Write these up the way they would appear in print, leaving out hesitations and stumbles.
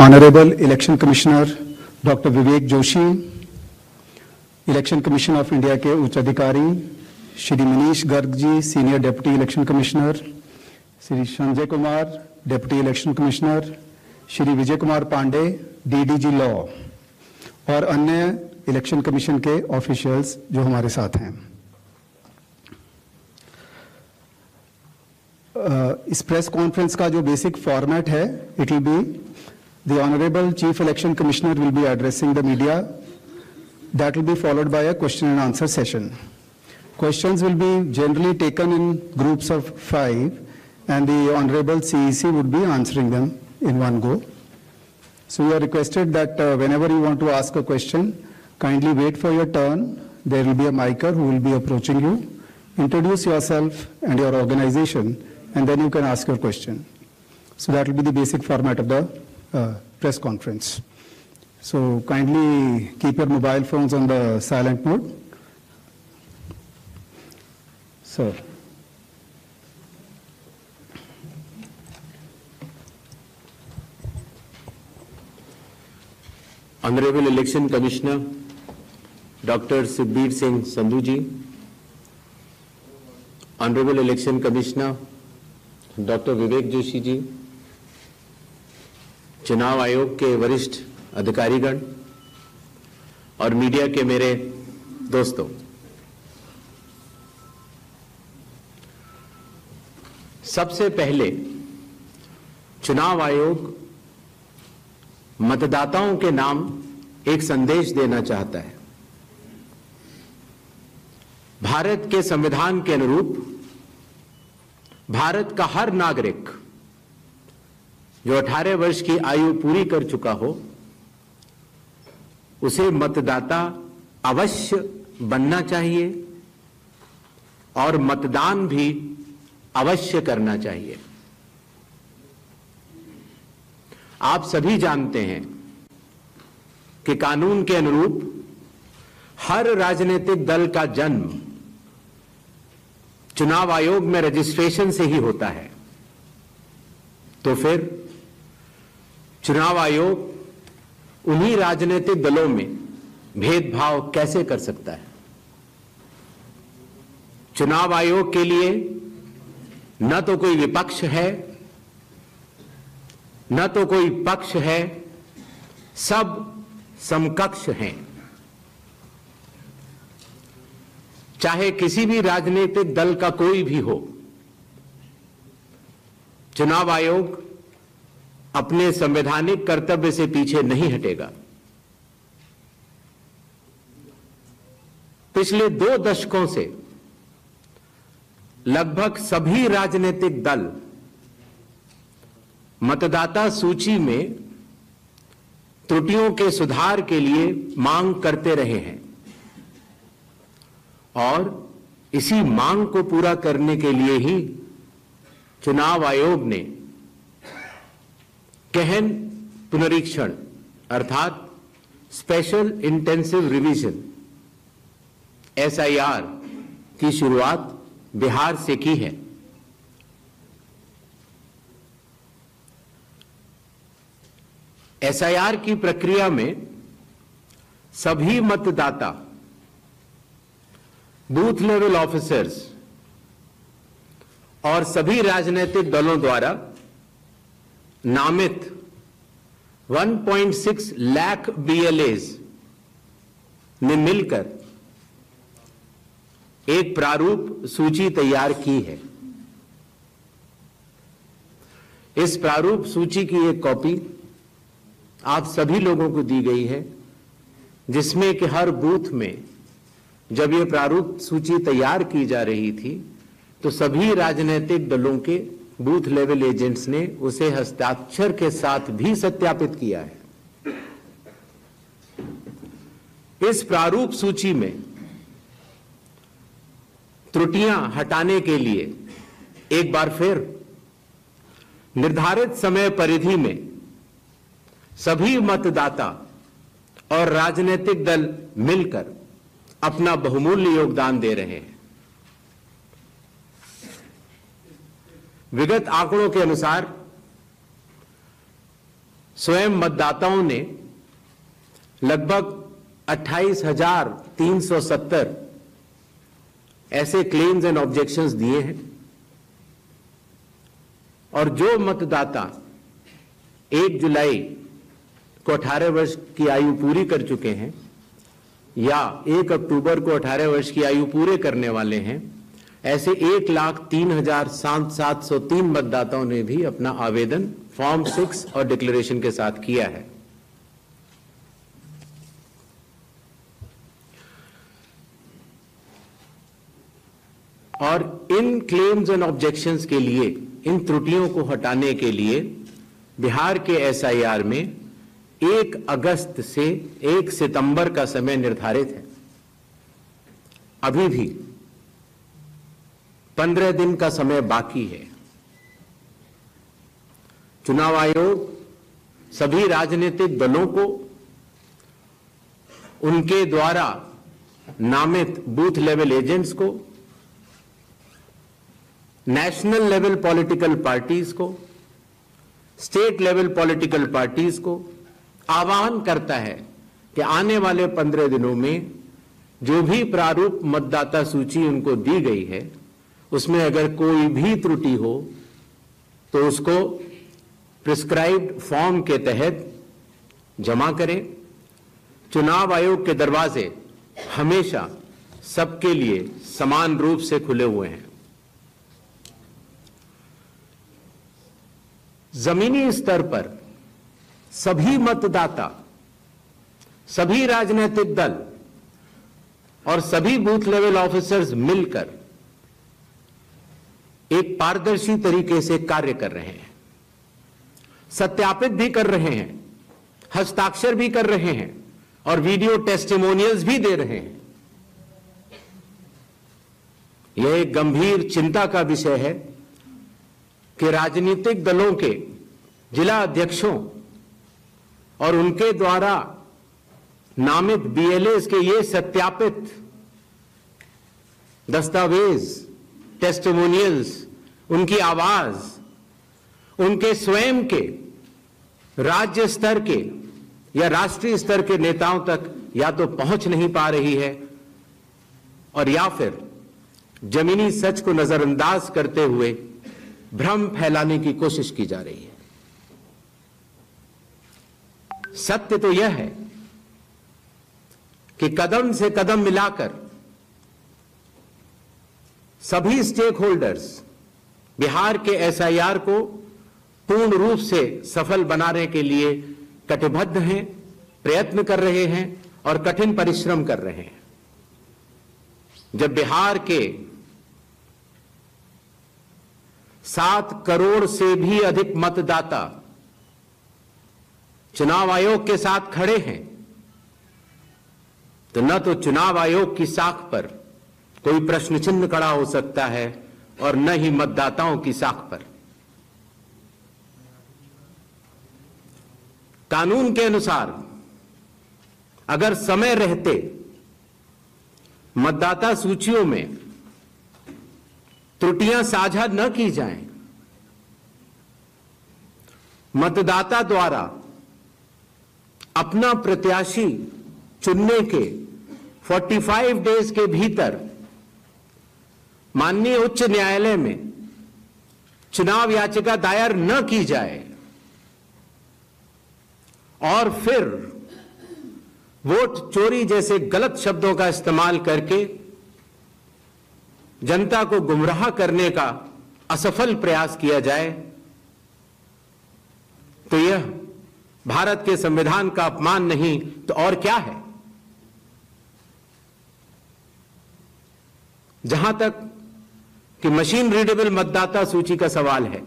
Honorable Election Commissioner Dr. Vivek Joshi, Election Commission of India के उच्च अधिकारी Shri Manish Garg ji, senior deputy election commissioner, Shri Sanjay Kumar, deputy election commissioner, Shri Vijay Kumar Pandey, DDG law और अन्य election commission के officials जो हमारे साथ हैं। इस प्रेस कॉन्फ्रेंस का जो बेसिक फॉर्मेट है, it will be the honourable chief election commissioner will be addressing the media. That will be followed by a question and answer session. Questions will be generally taken in groups of 5 and the Honorable CEC would be answering them in one go. So you are requested that whenever you want to ask a question, kindly wait for your turn. There will be a micer who will be approaching you. Introduce yourself and your organization and then you can ask your question. So that will be the basic format of the press conference. So kindly keep your mobile phones on the silent mode. Sir. Honorable Election Commissioner Dr. Sukhbir Singh Sandhu ji, Honorable Election Commissioner Dr. Vivek Joshi ji, चुनाव आयोग के वरिष्ठ अधिकारीगण और media के मेरे दोस्तों, सबसे पहले चुनाव आयोग मतदाताओं के नाम एक संदेश देना चाहता है। भारत के संविधान के अनुरूप भारत का हर नागरिक जो 18 वर्ष की आयु पूरी कर चुका हो, उसे मतदाता अवश्य बनना चाहिए और मतदान भी अवश्य करना चाहिए। आप सभी जानते हैं कि कानून के अनुरूप हर राजनीतिक दल का जन्म चुनाव आयोग में रजिस्ट्रेशन से ही होता है। तो फिर चुनाव आयोग उन्हीं राजनीतिक दलों में भेदभाव कैसे कर सकता है? चुनाव आयोग के लिए न तो कोई विपक्ष है, न तो कोई पक्ष है, सब समकक्ष हैं। चाहे किसी भी राजनीतिक दल का कोई भी हो, चुनाव आयोग अपने संवैधानिक कर्तव्य से पीछे नहीं हटेगा। पिछले 2 दशकों से लगभग सभी राजनीतिक दल मतदाता सूची में त्रुटियों के सुधार के लिए मांग करते रहे हैं और इसी मांग को पूरा करने के लिए ही चुनाव आयोग ने गहन पुनरीक्षण अर्थात स्पेशल इंटेंसिव रिवीजन SIR की शुरुआत बिहार से की है। SIR की प्रक्रिया में सभी मतदाता, बूथ लेवल ऑफिसर्स और सभी राजनीतिक दलों द्वारा नामित 1.6 लाख BLAs ने मिलकर एक प्रारूप सूची तैयार की है। इस प्रारूप सूची की एक कॉपी आप सभी लोगों को दी गई है, जिसमें कि हर बूथ में जब ये प्रारूप सूची तैयार की जा रही थी तो सभी राजनीतिक दलों के बूथ लेवल एजेंट्स ने उसे हस्ताक्षर के साथ भी सत्यापित किया है। इस प्रारूप सूची में त्रुटियां हटाने के लिए एक बार फिर निर्धारित समय परिधि में सभी मतदाता और राजनीतिक दल मिलकर अपना बहुमूल्य योगदान दे रहे हैं। विगत आंकड़ों के अनुसार स्वयं मतदाताओं ने लगभग 28,370 ऐसे क्लेम्स एंड ऑब्जेक्शंस दिए हैं और जो मतदाता 1 जुलाई को 18 वर्ष की आयु पूरी कर चुके हैं या 1 अक्टूबर को 18 वर्ष की आयु पूरे करने वाले हैं, ऐसे 1,03,703 मतदाताओं ने भी अपना आवेदन फॉर्म 6 और डिक्लेरेशन के साथ किया है। और इन क्लेम्स एंड ऑब्जेक्शंस के लिए, इन त्रुटियों को हटाने के लिए बिहार के एसआईआर में 1 अगस्त से 1 सितंबर का समय निर्धारित है। अभी भी 15 दिन का समय बाकी है। चुनाव आयोग सभी राजनीतिक दलों को उनके द्वारा नामित बूथ लेवल एजेंट्स को, नेशनल लेवल पॉलिटिकल पार्टीज को, स्टेट लेवल पॉलिटिकल पार्टीज को आह्वान करता है कि आने वाले 15 दिनों में जो भी प्रारूप मतदाता सूची उनको दी गई है उसमें अगर कोई भी त्रुटि हो तो उसको प्रिस्क्राइब्ड फॉर्म के तहत जमा करें। चुनाव आयोग के दरवाजे हमेशा सबके लिए समान रूप से खुले हुए हैं। जमीनी स्तर पर सभी मतदाता, सभी राजनीतिक दल और सभी बूथ लेवल ऑफिसर्स मिलकर एक पारदर्शी तरीके से कार्य कर रहे हैं, सत्यापित भी कर रहे हैं, हस्ताक्षर भी कर रहे हैं और वीडियो टेस्टिमोनियल्स भी दे रहे हैं। यह एक गंभीर चिंता का विषय है कि राजनीतिक दलों के जिला अध्यक्षों और उनके द्वारा नामित बीएलएस के ये सत्यापित दस्तावेज, टेस्टिमोनियल्स, उनकी आवाज उनके स्वयं के राज्य स्तर के या राष्ट्रीय स्तर के नेताओं तक या तो पहुंच नहीं पा रही है और या फिर जमीनी सच को नजरअंदाज करते हुए भ्रम फैलाने की कोशिश की जा रही है। सत्य तो यह है कि कदम से कदम मिलाकर सभी स्टेक होल्डर्स बिहार के एसआईआर को पूर्ण रूप से सफल बनाने के लिए कटिबद्ध हैं, प्रयत्न कर रहे हैं और कठिन परिश्रम कर रहे हैं। जब बिहार के 7 करोड़ से भी अधिक मतदाता चुनाव आयोग के साथ खड़े हैं तो न तो चुनाव आयोग की साख पर कोई प्रश्न चिन्ह खड़ा हो सकता है और न ही मतदाताओं की साख पर। कानून के अनुसार अगर समय रहते मतदाता सूचियों में त्रुटियां साझा न की जाएं, मतदाता द्वारा अपना प्रत्याशी चुनने के 45 डेज के भीतर माननीय उच्च न्यायालय में चुनाव याचिका दायर न की जाए और फिर वोट चोरी जैसे गलत शब्दों का इस्तेमाल करके जनता को गुमराह करने का असफल प्रयास किया जाए तो यह भारत के संविधान का अपमान नहीं तो और क्या है। जहां तक कि मशीन रीडेबल मतदाता सूची का सवाल है,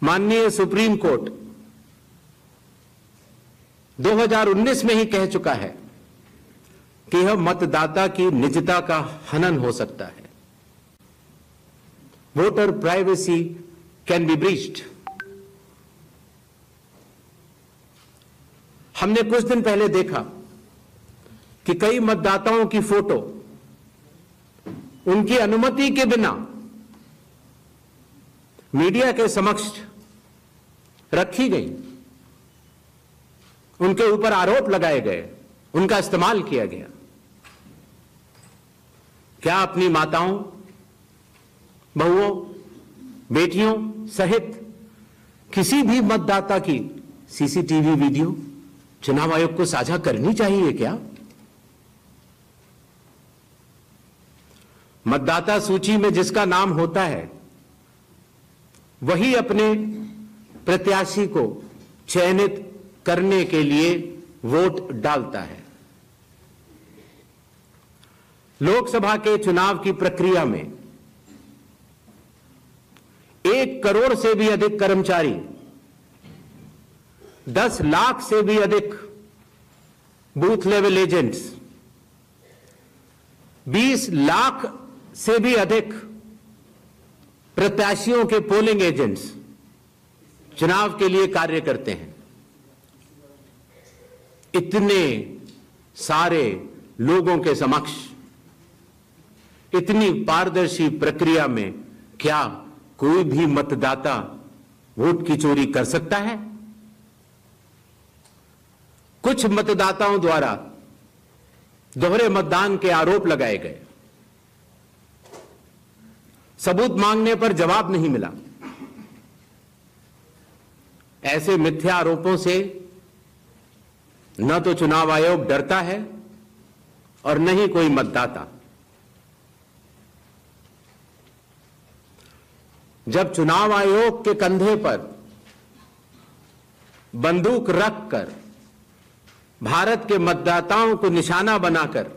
माननीय सुप्रीम कोर्ट 2019 में ही कह चुका है कि यह मतदाता की निजता का हनन हो सकता है। Voter privacy can be breached. हमने कुछ दिन पहले देखा कि कई मतदाताओं की फोटो उनकी अनुमति के बिना मीडिया के समक्ष रखी गई, उनके ऊपर आरोप लगाए गए, उनका इस्तेमाल किया गया। क्या अपनी माताओं, बहुओं, बेटियों सहित किसी भी मतदाता की सीसीटीवी वीडियो चुनाव आयोग को साझा करनी चाहिए क्या? मतदाता सूची में जिसका नाम होता है वही अपने प्रत्याशी को चयनित करने के लिए वोट डालता है। लोकसभा के चुनाव की प्रक्रिया में 1 करोड़ से भी अधिक कर्मचारी, 10 लाख से भी अधिक बूथ लेवल एजेंट्स, 20 लाख से भी अधिक प्रत्याशियों के पोलिंग एजेंट्स चुनाव के लिए कार्य करते हैं। इतने सारे लोगों के समक्ष इतनी पारदर्शी प्रक्रिया में क्या कोई भी मतदाता वोट की चोरी कर सकता है? कुछ मतदाताओं द्वारा दोहरे मतदान के आरोप लगाए गए, सबूत मांगने पर जवाब नहीं मिला। ऐसे मिथ्या आरोपों से न तो चुनाव आयोग डरता है और न ही कोई मतदाता। जब चुनाव आयोग के कंधे पर बंदूक रखकर भारत के मतदाताओं को निशाना बनाकर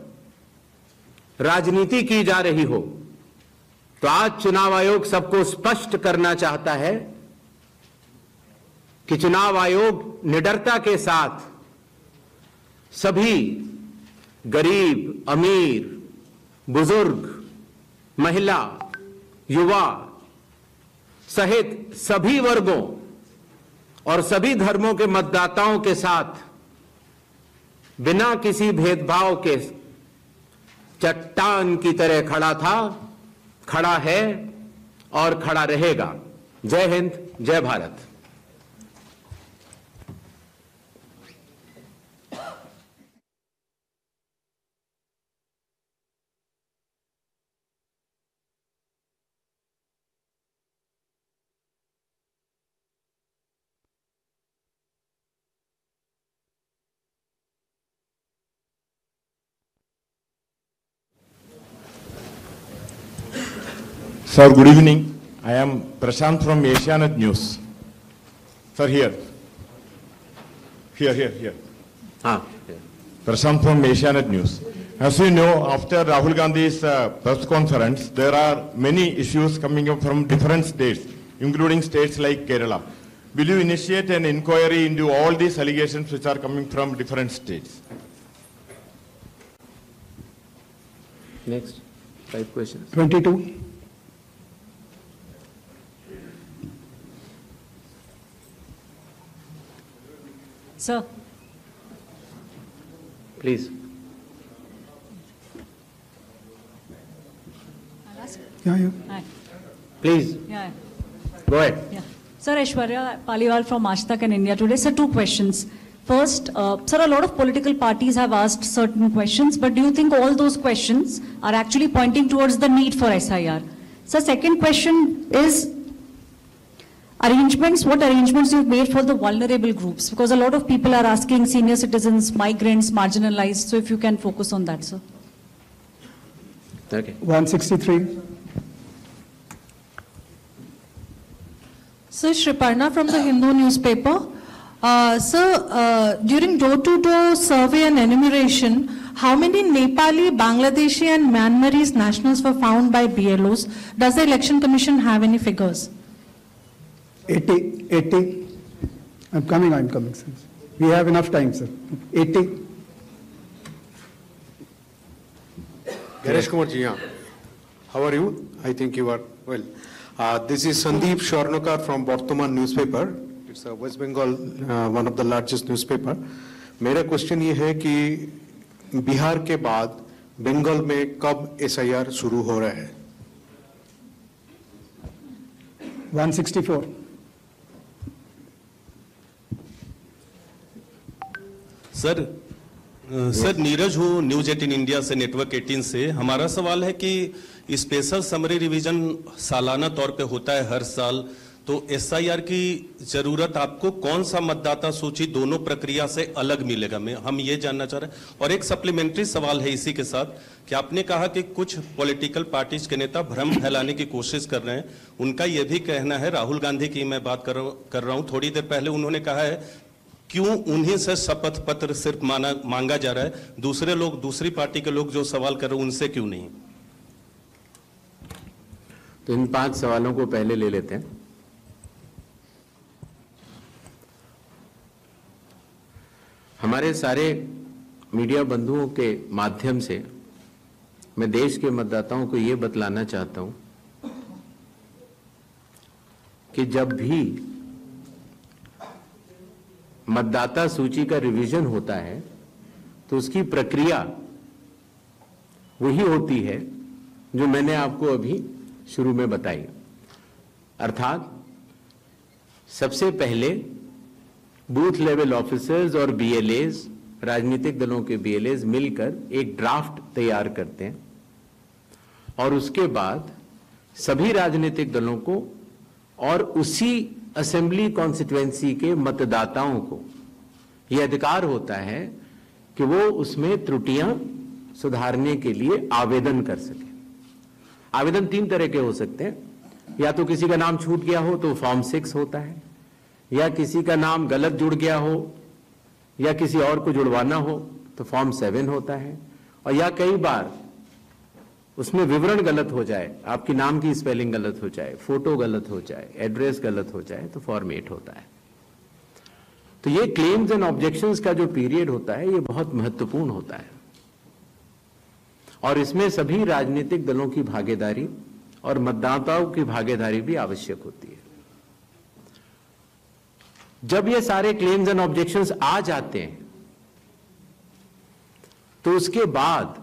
राजनीति की जा रही हो, तो आज चुनाव आयोग सबको स्पष्ट करना चाहता है कि चुनाव आयोग निडरता के साथ सभी गरीब, अमीर, बुजुर्ग, महिला, युवा सहित सभी वर्गों और सभी धर्मों के मतदाताओं के साथ बिना किसी भेदभाव के चट्टान की तरह खड़ा था, खड़ा है और खड़ा रहेगा। जय हिंद, जय Bharat. Sir, good evening. I am Prashant from Asianet News. Sir, here. Here. Prashant from Asianet News. As you know, after Rahul Gandhi's press conference, there are many issues coming up from different states, including states like Kerala. Will you initiate an inquiry into all these allegations which are coming from different states? Next, 5 questions. 22. Sir. Please. Yeah. Hi. Please. Yeah. Go ahead. Yeah. Sir, Aishwarya Paliwal from Aaj Tak and India Today. Sir, 2 questions. First, sir, a lot of political parties have asked certain questions, but do you think all those questions are actually pointing towards the need for SIR? Sir, second question is what arrangements you've made for the vulnerable groups? Because a lot of people are asking senior citizens, migrants, marginalized. So if you can focus on that, sir. Okay. 163. Sir, Shriparna from the Hindu newspaper. Sir, during door-to-door survey and enumeration, how many Nepali, Bangladeshi and Myanmarese nationals were found by BLOs? Does the Election Commission have any figures? 80. I'm coming, sir. We have enough time, sir. 80. Ganesh Kumar ji, how are you? I think you are well. This is Sandeep Shornokar from Bartaman newspaper. It's a West Bengal, one of the largest newspaper. मेरा question ये है कि बिहार के बाद बंगाल में कब SIR शुरू हो रहा है? 164. सर नीरज हूँ, न्यूज 18 इंडिया से, नेटवर्क 18 से। हमारा सवाल है कि स्पेशल समरी रिवीजन सालाना तौर पे होता है हर साल, तो एसआईआर की जरूरत आपको कौन सा मतदाता सूची दोनों प्रक्रिया से अलग मिलेगा, हम ये जानना चाह रहे हैं। और एक सप्लीमेंट्री सवाल है इसी के साथ कि आपने कहा कि कुछ पॉलिटिकल पार्टीज के नेता भ्रम फैलाने की कोशिश कर रहे हैं। उनका यह भी कहना है, राहुल गांधी की मैं बात कर रहा हूं, थोड़ी देर पहले उन्होंने कहा है क्यों उन्हीं से शपथ पत्र सिर्फ मांगा जा रहा है, दूसरे लोग, दूसरी पार्टी के लोग जो सवाल कर रहे हैं उनसे क्यों नहीं। तो इन 5 सवालों को पहले ले लेते हैं। हमारे सारे मीडिया बंधुओं के माध्यम से मैं देश के मतदाताओं को यह बतलाना चाहता हूं कि जब भी मतदाता सूची का रिवीजन होता है तो उसकी प्रक्रिया वही होती है जो मैंने आपको अभी शुरू में बताई। अर्थात सबसे पहले बूथ लेवल ऑफिसर्स और बीएलएज, राजनीतिक दलों के बीएलएज मिलकर एक ड्राफ्ट तैयार करते हैं और उसके बाद सभी राजनीतिक दलों को और उसी असेंबली कॉन्स्टिट्यूएंसी के मतदाताओं को यह अधिकार होता है कि वो उसमें त्रुटियां सुधारने के लिए आवेदन कर सके। आवेदन 3 तरह के हो सकते हैं, या तो किसी का नाम छूट गया हो तो फॉर्म 6 होता है, या किसी का नाम गलत जुड़ गया हो या किसी और को जुड़वाना हो तो फॉर्म 7 होता है, और या कई बार उसमें विवरण गलत हो जाए, आपकी नाम की स्पेलिंग गलत हो जाए, फोटो गलत हो जाए, एड्रेस गलत हो जाए तो फॉर्म 8 होता है। तो ये क्लेम्स एंड ऑब्जेक्शंस का जो पीरियड होता है ये बहुत महत्वपूर्ण होता है और इसमें सभी राजनीतिक दलों की भागीदारी और मतदाताओं की भागीदारी भी आवश्यक होती है। जब ये सारे क्लेम्स एंड ऑब्जेक्शंस आ जाते हैं तो उसके बाद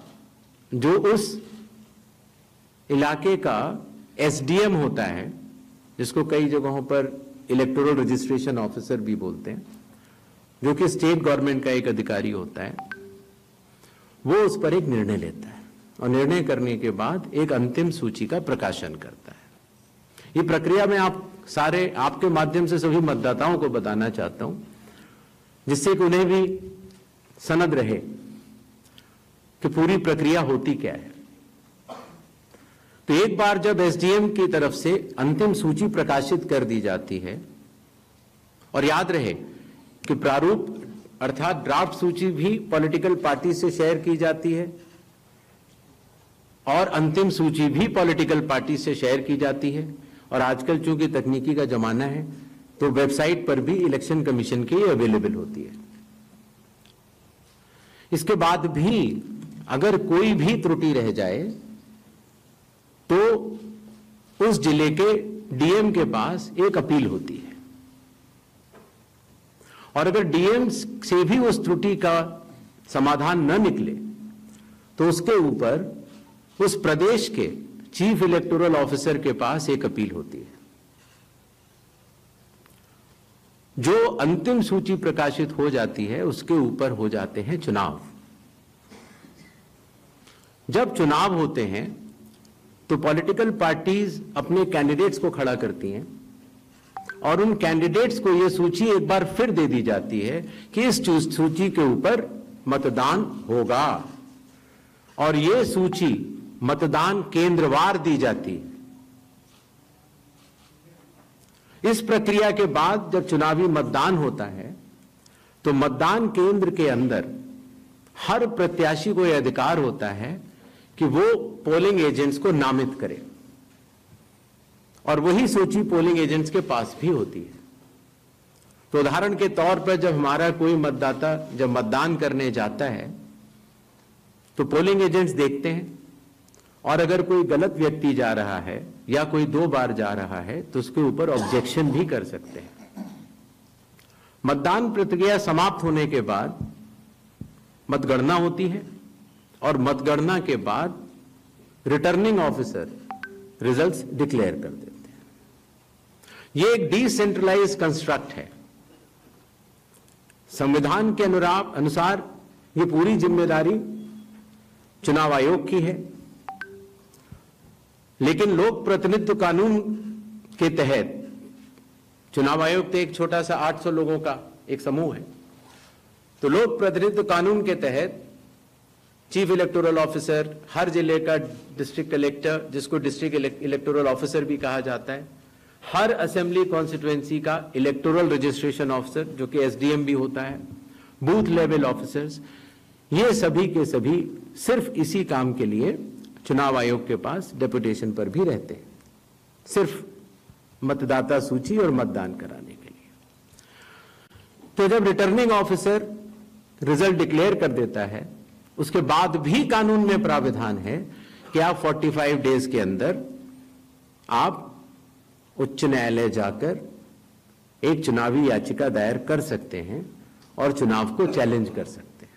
जो उस इलाके का एसडीएम होता है, जिसको कई जगहों पर इलेक्टोरल रजिस्ट्रेशन ऑफिसर भी बोलते हैं, जो कि स्टेट गवर्नमेंट का एक अधिकारी होता है, वो उस पर एक निर्णय लेता है और निर्णय करने के बाद एक अंतिम सूची का प्रकाशन करता है। ये प्रक्रिया में आप सारे, आपके माध्यम से सभी मतदाताओं को बताना चाहता हूं, जिससे कि उन्हें भी सनद रहे कि पूरी प्रक्रिया होती क्या है। तो एक बार जब एसडीएम की तरफ से अंतिम सूची प्रकाशित कर दी जाती है, और याद रहे कि प्रारूप अर्थात ड्राफ्ट सूची भी पॉलिटिकल पार्टी से शेयर की जाती है और अंतिम सूची भी पॉलिटिकल पार्टी से शेयर की जाती है, और आजकल चूंकि तकनीकी का जमाना है तो वेबसाइट पर भी इलेक्शन कमीशन की अवेलेबल होती है। इसके बाद भी अगर कोई भी त्रुटि रह जाए तो उस जिले के डीएम के पास एक अपील होती है, और अगर डीएम से भी उस त्रुटि का समाधान न निकले तो उसके ऊपर उस प्रदेश के चीफ इलेक्टोरल ऑफिसर के पास एक अपील होती है। जो अंतिम सूची प्रकाशित हो जाती है उसके ऊपर हो जाते हैं चुनाव। जब चुनाव होते हैं तो पॉलिटिकल पार्टीज अपने कैंडिडेट्स को खड़ा करती हैं और उन कैंडिडेट्स को यह सूची एक बार फिर दे दी जाती है कि इस सूची के ऊपर मतदान होगा, और यह सूची मतदान केंद्रवार दी जाती है। इस प्रक्रिया के बाद जब चुनावी मतदान होता है तो मतदान केंद्र के अंदर हर प्रत्याशी को यह अधिकार होता है कि वो पोलिंग एजेंट्स को नामित करे, और वही सूची पोलिंग एजेंट्स के पास भी होती है। तो उदाहरण के तौर पर जब हमारा कोई मतदाता जब मतदान करने जाता है तो पोलिंग एजेंट्स देखते हैं, और अगर कोई गलत व्यक्ति जा रहा है या कोई 2 बार जा रहा है तो उसके ऊपर ऑब्जेक्शन भी कर सकते हैं। मतदान प्रक्रिया समाप्त होने के बाद मतगणना होती है, और मतगणना के बाद रिटर्निंग ऑफिसर रिजल्ट्स डिक्लेयर कर देते हैं। यह एक डिसेंट्रलाइज्ड कंस्ट्रक्ट है। संविधान के अनुसार ये पूरी जिम्मेदारी चुनाव आयोग की है, लेकिन लोक प्रतिनिधित्व कानून के तहत चुनाव आयोग तो एक छोटा सा 800 लोगों का एक समूह है, तो लोक प्रतिनिधित्व कानून के तहत चीफ इलेक्टोरल ऑफिसर, हर जिले का डिस्ट्रिक्ट कलेक्टर, जिसको डिस्ट्रिक्ट इलेक्टोरल ऑफिसर भी कहा जाता है, हर असेंबली कॉन्स्टिट्यूएंसी का इलेक्टोरल रजिस्ट्रेशन ऑफिसर जो कि एसडीएम भी होता है, बूथ लेवल ऑफिसर्स, ये सभी के सभी सिर्फ इसी काम के लिए चुनाव आयोग के पास डेपुटेशन पर भी रहते हैं, सिर्फ मतदाता सूची और मतदान कराने के लिए। तो जब रिटर्निंग ऑफिसर रिजल्ट डिक्लेयर कर देता है, उसके बाद भी कानून में प्राविधान है कि आप 45 डेज के अंदर आप उच्च न्यायालय जाकर एक चुनावी याचिका दायर कर सकते हैं और चुनाव को चैलेंज कर सकते हैं।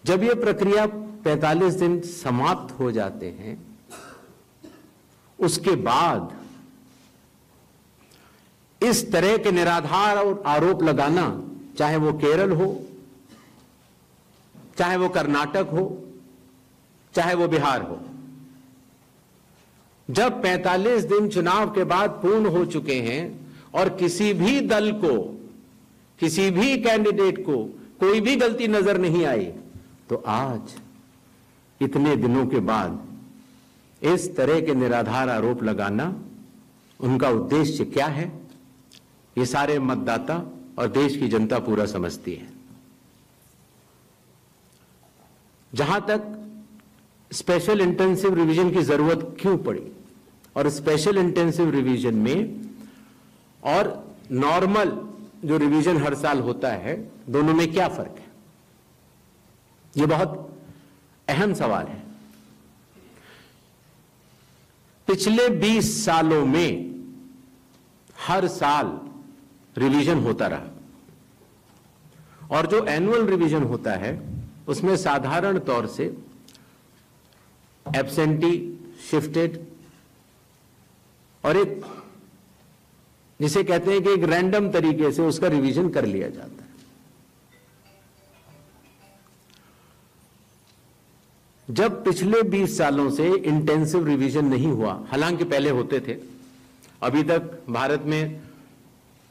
जब यह प्रक्रिया 45 दिन समाप्त हो जाते हैं, उसके बाद इस तरह के निराधार और आरोप लगाना, चाहे वो केरल हो, चाहे वो कर्नाटक हो, चाहे वो बिहार हो, जब 45 दिन चुनाव के बाद पूर्ण हो चुके हैं और किसी भी दल को, किसी भी कैंडिडेट को कोई भी गलती नजर नहीं आई, तो आज इतने दिनों के बाद इस तरह के निराधार आरोप लगाना, उनका उद्देश्य क्या है, ये सारे मतदाता और देश की जनता पूरा समझती है। जहां तक स्पेशल इंटेंसिव रिवीजन की जरूरत क्यों पड़ी और स्पेशल इंटेंसिव रिवीजन में और नॉर्मल जो रिवीजन हर साल होता है, दोनों में क्या फर्क है, यह बहुत अहम सवाल है। पिछले 20 सालों में हर साल रिवीजन होता रहा, और जो एनुअल रिवीजन होता है उसमें साधारण तौर से एब्सेंटी, शिफ्टेड और एक जिसे कहते हैं कि एक रैंडम तरीके से उसका रिवीजन कर लिया जाता है। जब पिछले 20 सालों से इंटेंसिव रिवीजन नहीं हुआ, हालांकि पहले होते थे, अभी तक भारत में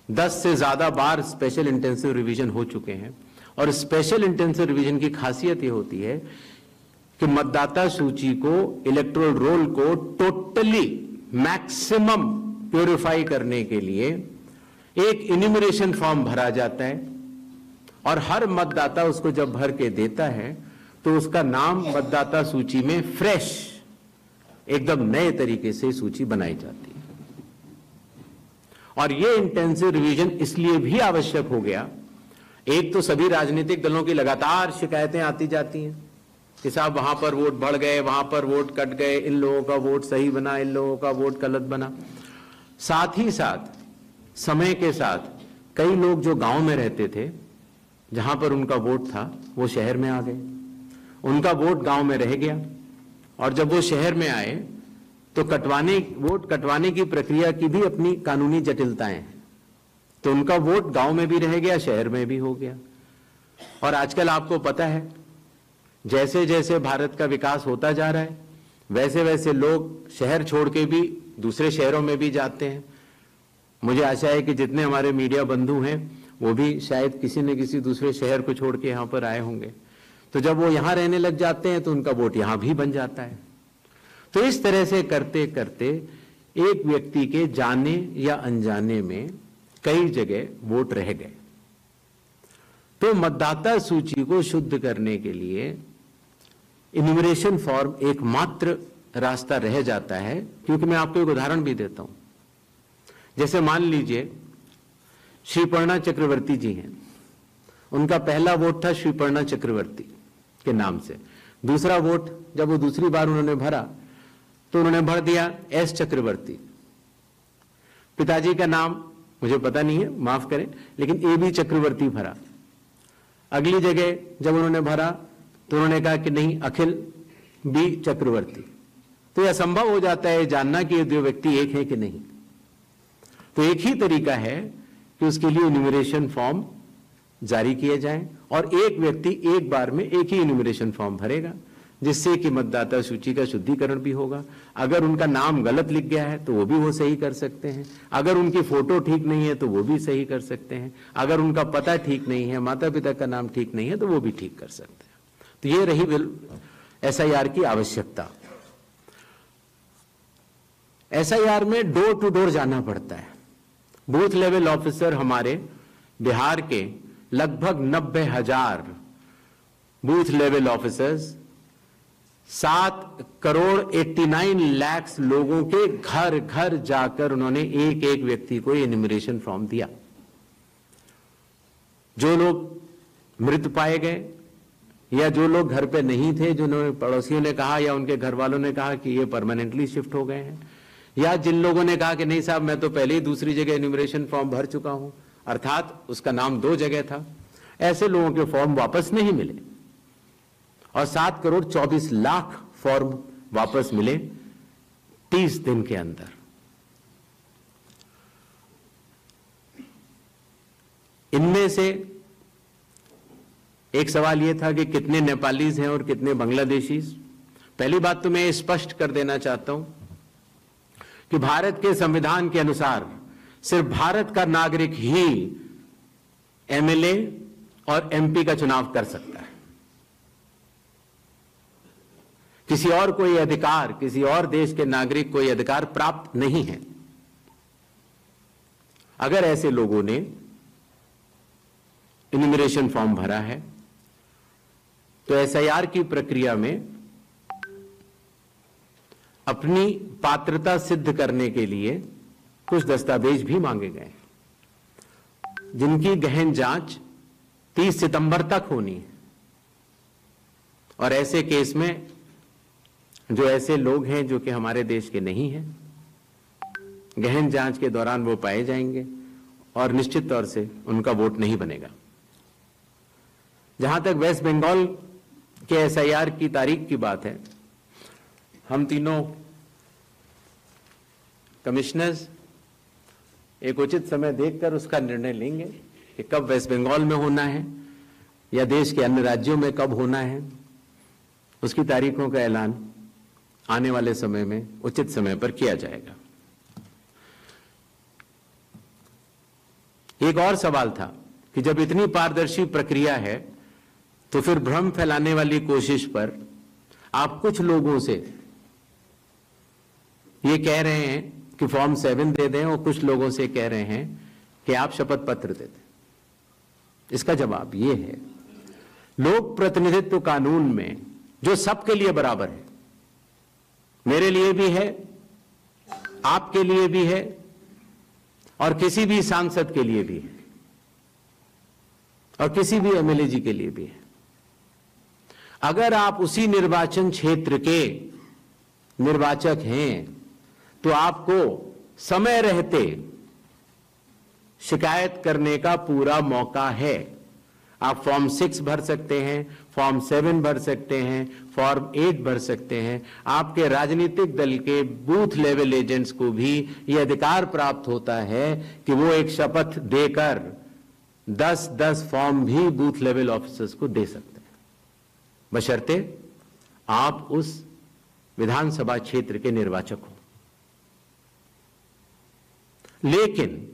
10 से ज्यादा बार स्पेशल इंटेंसिव रिवीजन हो चुके हैं, और स्पेशल इंटेंसिव रिवीजन की खासियत यह होती है कि मतदाता सूची को, इलेक्टोरल रोल को टोटली मैक्सिमम प्यूरिफाई करने के लिए एक इन्यूमरेशन फॉर्म भरा जाता है, और हर मतदाता उसको जब भर के देता है तो उसका नाम मतदाता सूची में फ्रेश, एकदम नए तरीके से सूची बनाई जाती है। और यह इंटेंसिव रिवीजन इसलिए भी आवश्यक हो गया, एक तो सभी राजनीतिक दलों की लगातार शिकायतें आती जाती हैं कि साहब वहां पर वोट बढ़ गए, वहां पर वोट कट गए, इन लोगों का वोट सही बना, इन लोगों का वोट गलत बना। साथ ही साथ समय के साथ कई लोग जो गांव में रहते थे, जहां पर उनका वोट था, वो शहर में आ गए, उनका वोट गांव में रह गया, और जब वो शहर में आए तो वोट कटवाने की प्रक्रिया की भी अपनी कानूनी जटिलताएं हैं, तो उनका वोट गांव में भी रह गया, शहर में भी हो गया। और आजकल आपको पता है, जैसे जैसे भारत का विकास होता जा रहा है, वैसे वैसे लोग शहर छोड़ के भी दूसरे शहरों में भी जाते हैं। मुझे आशा है कि जितने हमारे मीडिया बंधु हैं वो भी शायद किसी न किसी दूसरे शहर को छोड़ के यहां पर आए होंगे, तो जब वो यहां रहने लग जाते हैं तो उनका वोट यहां भी बन जाता है। तो इस तरह से करते करते एक व्यक्ति के जाने या अनजाने में कई जगह वोट रह गए। तो मतदाता सूची को शुद्ध करने के लिए इन्यूमरेशन फॉर्म एकमात्र रास्ता रह जाता है, क्योंकि मैं आपको एक उदाहरण भी देता हूं। जैसे मान लीजिए श्रीपर्णा चक्रवर्ती जी हैं, उनका पहला वोट था श्रीपर्णा चक्रवर्ती के नाम से, दूसरा वोट जब वो दूसरी बार उन्होंने भरा तो उन्होंने भर दिया एस चक्रवर्ती। पिताजी का नाम मुझे पता नहीं है, माफ करें, लेकिन ए बी चक्रवर्ती भरा। अगली जगह जब उन्होंने भरा तो उन्होंने कहा कि नहीं, अखिल बी चक्रवर्ती। तो यह असंभव हो जाता है जानना कि ये दो व्यक्ति एक है कि नहीं। तो एक ही तरीका है कि उसके लिए इन्यूमरेशन फॉर्म जारी किए जाएं और एक व्यक्ति एक बार में एक ही इन्यूमरेशन फॉर्म भरेगा, जिससे कि मतदाता सूची का शुद्धिकरण भी होगा। अगर उनका नाम गलत लिख गया है तो वो भी वो सही कर सकते हैं, अगर उनकी फोटो ठीक नहीं है तो वो भी सही कर सकते हैं, अगर उनका पता ठीक नहीं है, माता पिता का नाम ठीक नहीं है तो वो भी ठीक कर सकते हैं। तो ये रही SIR की आवश्यकता। SIR में डोर टू डोर जाना पड़ता है। बूथ लेवल ऑफिसर हमारे बिहार के लगभग 90,000 बूथ लेवल ऑफिसर्स 7,89,00,000 लोगों के घर घर जाकर उन्होंने एक एक व्यक्ति को इन्यूमरेशन फॉर्म दिया। जो लोग मृत पाए गए या जो लोग घर पे नहीं थे, जिन्होंने पड़ोसियों ने कहा या उनके घर वालों ने कहा कि ये परमानेंटली शिफ्ट हो गए हैं, या जिन लोगों ने कहा कि नहीं साहब मैं तो पहले ही दूसरी जगह इन्यूमरेशन फॉर्म भर चुका हूं, अर्थात उसका नाम 2 जगह था, ऐसे लोगों के फॉर्म वापस नहीं मिले और 7,24,00,000 फॉर्म वापस मिले 30 दिन के अंदर। इनमें से एक सवाल यह था कि कितने नेपालीज हैं और कितने बांग्लादेशीज। पहली बात तो मैं स्पष्ट कर देना चाहता हूं कि भारत के संविधान के अनुसार सिर्फ भारत का नागरिक ही MLA और MP का चुनाव कर सकता है। किसी और कोई अधिकार, किसी और देश के नागरिक को यह अधिकार प्राप्त नहीं है। अगर ऐसे लोगों ने इन्यूमरेशन फॉर्म भरा है तो SIR की प्रक्रिया में अपनी पात्रता सिद्ध करने के लिए कुछ दस्तावेज भी मांगे गए, जिनकी गहन जांच 30 सितंबर तक होनी है। और ऐसे केस में जो ऐसे लोग हैं जो कि हमारे देश के नहीं हैं, गहन जांच के दौरान वो पाए जाएंगे और निश्चित तौर से उनका वोट नहीं बनेगा। जहां तक वेस्ट बंगाल के SIR की तारीख की बात है, हम तीनों कमिश्नर्स एक उचित समय देखकर उसका निर्णय लेंगे कि कब वेस्ट बंगाल में होना है या देश के अन्य राज्यों में कब होना है। उसकी तारीखों का ऐलान आने वाले समय में उचित समय पर किया जाएगा। एक और सवाल था कि जब इतनी पारदर्शी प्रक्रिया है तो फिर भ्रम फैलाने वाली कोशिश पर आप कुछ लोगों से ये कह रहे हैं कि फॉर्म 7 दे दें और कुछ लोगों से कह रहे हैं कि आप शपथ पत्र दे दें। इसका जवाब ये है, लोक प्रतिनिधित्व कानून में जो सबके लिए बराबर है, मेरे लिए भी है, आपके लिए भी है और किसी भी सांसद के लिए भी है और किसी भी MLA जी के लिए भी है। अगर आप उसी निर्वाचन क्षेत्र के निर्वाचक हैं तो आपको समय रहते शिकायत करने का पूरा मौका है। आप फॉर्म 6 भर सकते हैं, फॉर्म 7 भर सकते हैं, फॉर्म 8 भर सकते हैं। आपके राजनीतिक दल के बूथ लेवल एजेंट्स को भी यह अधिकार प्राप्त होता है कि वो एक शपथ देकर 10-10 फॉर्म भी बूथ लेवल ऑफिसर्स को दे सकते हैं, बशर्ते आप उस विधानसभा क्षेत्र के निर्वाचक हो। लेकिन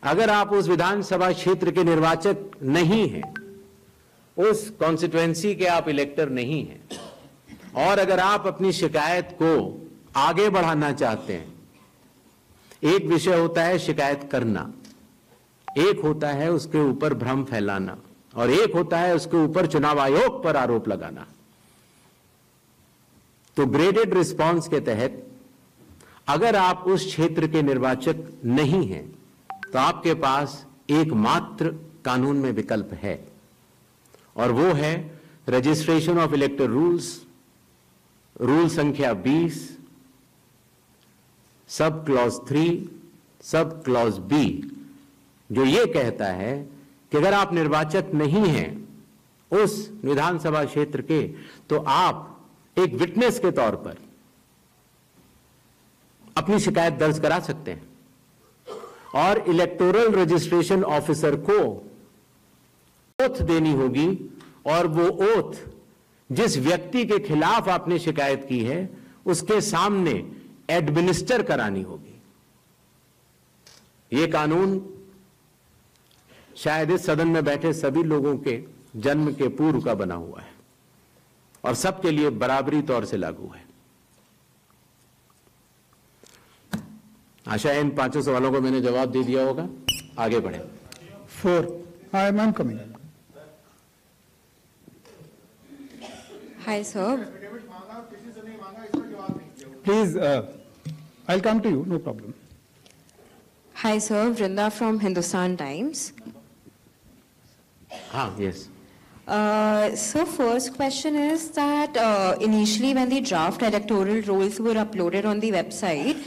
अगर आप उस विधानसभा क्षेत्र के निर्वाचक नहीं हैं, उस कॉन्स्टिट्यूएंसी के आप इलेक्टर नहीं हैं, और अगर आप अपनी शिकायत को आगे बढ़ाना चाहते हैं, एक विषय होता है शिकायत करना, एक होता है उसके ऊपर भ्रम फैलाना, और एक होता है उसके ऊपर चुनाव आयोग पर आरोप लगाना। तो ग्रेडेड रिस्पांस के तहत अगर आप उस क्षेत्र के निर्वाचक नहीं हैं तो आपके पास एकमात्र कानून में विकल्प है, और वो है रजिस्ट्रेशन ऑफ इलेक्टर रूल्स, रूल संख्या 20, sub clause 3, sub clause B, जो ये कहता है कि अगर आप निर्वाचक नहीं हैं उस विधानसभा क्षेत्र के, तो आप एक विटनेस के तौर पर अपनी शिकायत दर्ज करा सकते हैं और इलेक्टोरल रजिस्ट्रेशन ऑफिसर को ओथ देनी होगी और वो ओथ जिस व्यक्ति के खिलाफ आपने शिकायत की है उसके सामने एडमिनिस्टर करानी होगी। ये कानून शायद इस सदन में बैठे सभी लोगों के जन्म के पूर्व का बना हुआ है और सबके लिए बराबरी तौर से लागू है। आशा है इन 5 सवालों को मैंने जवाब दे दिया होगा। आगे बढ़े। 4. I am coming. Hi, sir. Please, I'll come to you, no problem. Hi, sir. Vrinda from Hindustan Times. Yes. So first question is that initially when the draft electoral rolls were uploaded on the website,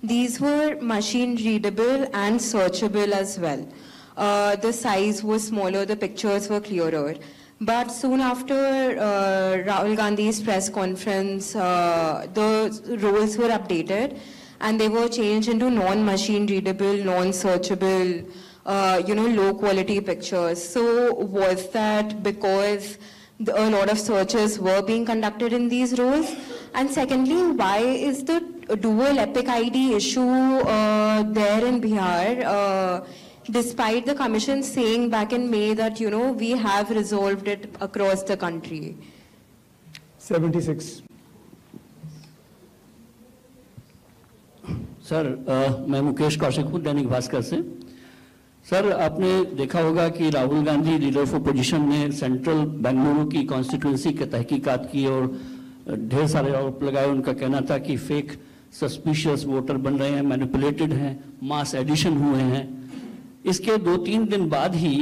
these were machine readable and searchable as well. The size was smaller, the pictures were clearer. But soon after Rahul Gandhi's press conference, the rolls were updated and they were changed into non-machine readable, non-searchable, low quality pictures. So was that because a lot of searches were being conducted in these rolls? And secondly, why is the dual epic ID issue there in Bihar, despite the commission saying back in May that, we have resolved it across the country? 76. Sir मैं मुकेश कौशिक हूँ दैनिक भास्कर से। Sir आपने देखा होगा कि Rahul Gandhi leader of opposition ने central Bengaluru की constituency के तहकीकात की और ढेर सारे आरोप लगाए। उनका कहना था कि फेक सस्पिशियस वोटर बन रहे हैं, मैनिपुलेटेड हैं, मास एडिशन हुए हैं। इसके 2-3 दिन बाद ही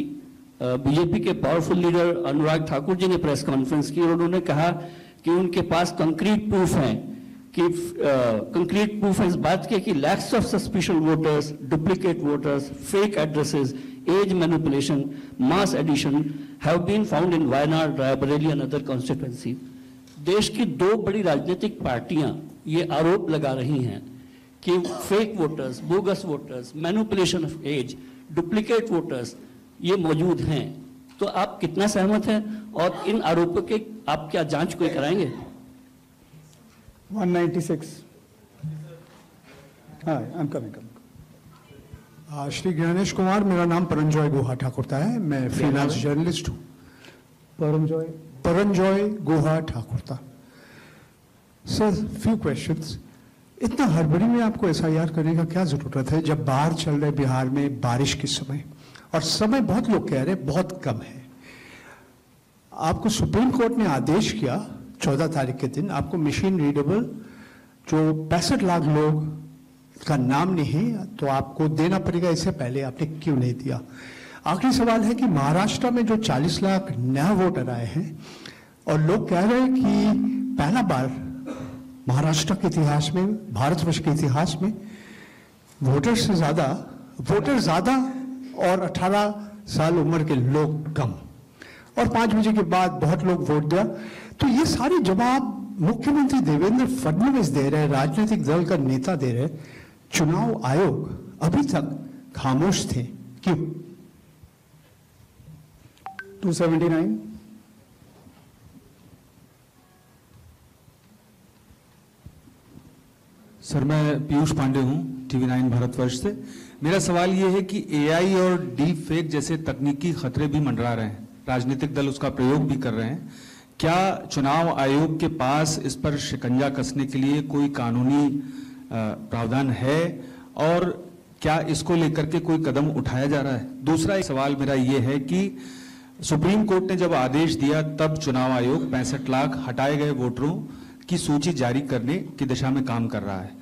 बीजेपी के पावरफुल लीडर अनुराग ठाकुर जी ने प्रेस कॉन्फ्रेंस की और उन्होंने कहा कि उनके पास कंक्रीट प्रूफ हैं कि कंक्रीट प्रूफ है इस बात के कि lakhs of suspicious voters, duplicate voters, fake addresses, age manipulation, mass addition have been found in Wayanad, Raebareli and other constituency. देश की 2 बड़ी राजनीतिक पार्टियां ये आरोप लगा रही हैं कि fake voters, bogus voters, manipulation of age, duplicate voters ये मौजूद हैं। तो आप कितना सहमत हैं और इन आरोपों के आप क्या जांच कोई कराएंगे? 196. Hi, I'm coming. Shri Gyanesh Kumar, मेरा नाम परंजॉय गुहा ठाकुरता है, मैं फ्रीलांस जर्नलिस्ट हूँ। Paranjoy Guha Thakurta. Sir, few questions. इतना हड़बड़ी में आपको एसआईआर करने का क्या जरूरत है जब बाहर चल रहे बिहार में बारिश के समय, और समय बहुत लोग कह रहे हैं बहुत कम है। आपको सुप्रीम कोर्ट ने आदेश किया 14 तारीख के दिन, आपको मशीन रीडेबल जो 65 लाख लोग का नाम नहीं है तो आपको देना पड़ेगा। इससे पहले आपने क्यों नहीं दिया? आखिरी सवाल है कि महाराष्ट्र में जो 40 लाख नया वोटर आए हैं और लोग कह रहे हैं कि पहला बार महाराष्ट्र के इतिहास में, भारतवर्ष के इतिहास में वोटर ज्यादा और 18 साल उम्र के लोग कम, और 5 बजे के बाद बहुत लोग वोट दिया। तो ये सारे जवाब मुख्यमंत्री देवेंद्र फडणवीस दे रहे हैं, राजनीतिक दल का नेता दे रहे हैं, चुनाव आयोग अभी तक खामोश थे, क्यों? 279. सर, मैं पीयूष पांडे हूं, TV9 भारतवर्ष से। मेरा सवाल ये है कि एआई और डीप फेक जैसे तकनीकी खतरे भी मंडरा रहे हैं, राजनीतिक दल उसका प्रयोग भी कर रहे हैं। क्या चुनाव आयोग के पास इस पर शिकंजा कसने के लिए कोई कानूनी प्रावधान है और क्या इसको लेकर के कोई कदम उठाया जा रहा है? दूसरा एक सवाल मेरा ये है कि सुप्रीम कोर्ट ने जब आदेश दिया तब चुनाव आयोग 65 लाख हटाए गए वोटरों की सूची जारी करने की दिशा में काम कर रहा है।